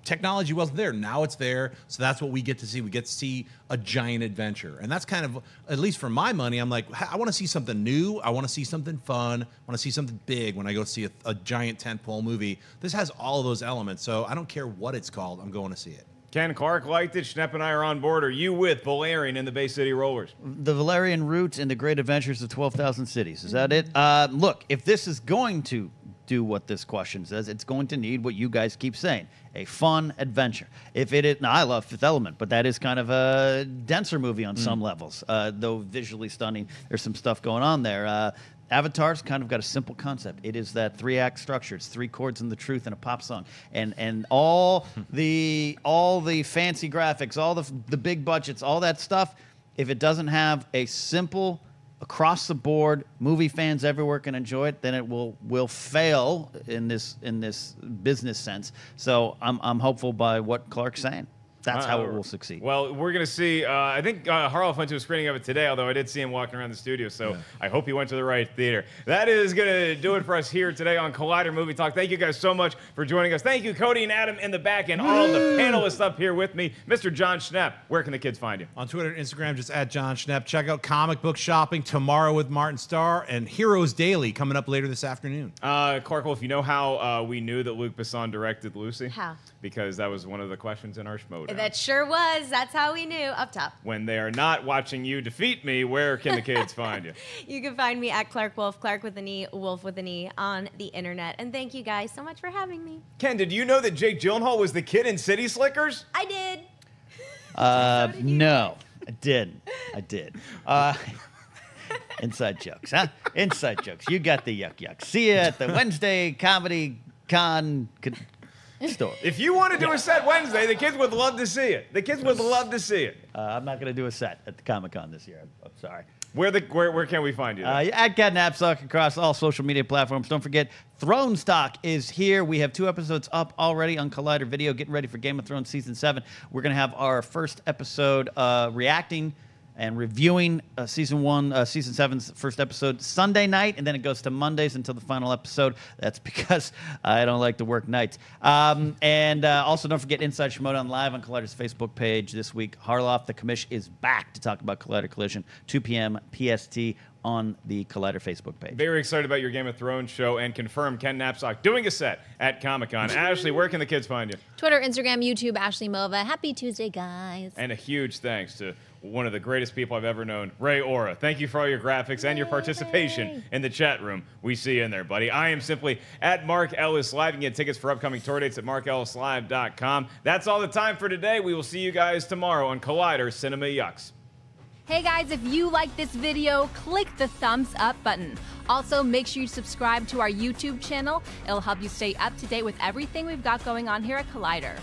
technology wasn't there. Now it's there. So that's what we get to see. We get to see a giant adventure. And that's kind of, at least for my money, I'm like, I want to see something new. I want to see something fun. I want to see something big when I go see a giant tentpole movie. This has all of those elements. So I don't care what it's called. I'm going to see it. Ken Clark liked it. Schnepp and I are on board. Are you with Valerian and the Bay City Rollers? The Valerian Roots and the Great Adventures of 12,000 Cities. Is that it? Look, if this is going to do what this question says, it's going to need what you guys keep saying, a fun adventure. If it is, now I love Fifth Element, but that is kind of a denser movie on some levels, though visually stunning. There's some stuff going on there. Avatar's kind of got a simple concept. It is that 3-act structure. It's 3 chords and the truth and a pop song, and all the fancy graphics, all the big budgets, all that stuff. If it doesn't have a simple, across the board, movie fans everywhere can enjoy it, then it will fail in this business sense. So I'm hopeful by what Clark's saying. That's how it will succeed. Well, we're going to see. I think Harloff went to a screening of it today, although I did see him walking around the studio, so I hope he went to the right theater. That is going to do it for us here today on Collider Movie Talk. Thank you guys so much for joining us. Thank you, Cody and Adam in the back, and all the panelists up here with me. Mr. Jon Schnepp, where can the kids find you? On Twitter and Instagram, just at Jon Schnepp. Check out Comic Book Shopping tomorrow with Martin Starr and Heroes Daily coming up later this afternoon. Clarke Wolfe, you know how we knew that Luc Besson directed Lucy? How? Because that was one of the questions in our Schmodown. That sure was. That's how we knew. Up top. When they are not watching you defeat me, where can the kids find you? You can find me at Clarke Wolfe, Clarke with an E, Wolf with an E, on the internet. And thank you guys so much for having me. Ken, did you know that Jake Gyllenhaal was the kid in City Slickers? I did. No, I didn't. I did. Inside jokes, huh? Inside jokes. You got the yuck. See you at the Wednesday Comedy Con store. If you want to do a set Wednesday, the kids would love to see it. The kids would love to see it. I'm not going to do a set at the Comic-Con this year. I'm sorry. Where can we find you? At Cat Napzok across all social media platforms. Don't forget, Throne Stock is here. We have 2 episodes up already on Collider Video. Getting ready for Game of Thrones Season 7. We're going to have our first episode reacting and reviewing Season 7's first episode Sunday night, and then it goes to Mondays until the final episode. That's because I don't like to work nights. And also, don't forget Inside Schmodown live on Collider's Facebook page this week. Harloff, the commish, is back to talk about Collider Collision, 2 p.m. PST on the Collider Facebook page. Very excited about your Game of Thrones show, and confirm Ken Napzok doing a set at Comic-Con. Ashley, where can the kids find you? Twitter, Instagram, YouTube, Ashley Mova. Happy Tuesday, guys. And a huge thanks to one of the greatest people I've ever known, Ray Ora. Thank you for all your graphics and your participation in the chat room. We see you in there, buddy. I am simply at Mark Ellis Live. You can get tickets for upcoming tour dates at markellislive.com. That's all the time for today. We will see you guys tomorrow on Collider Cinema Yucks. Hey guys, if you like this video, click the thumbs up button. Also, make sure you subscribe to our YouTube channel. It'll help you stay up to date with everything we've got going on here at Collider.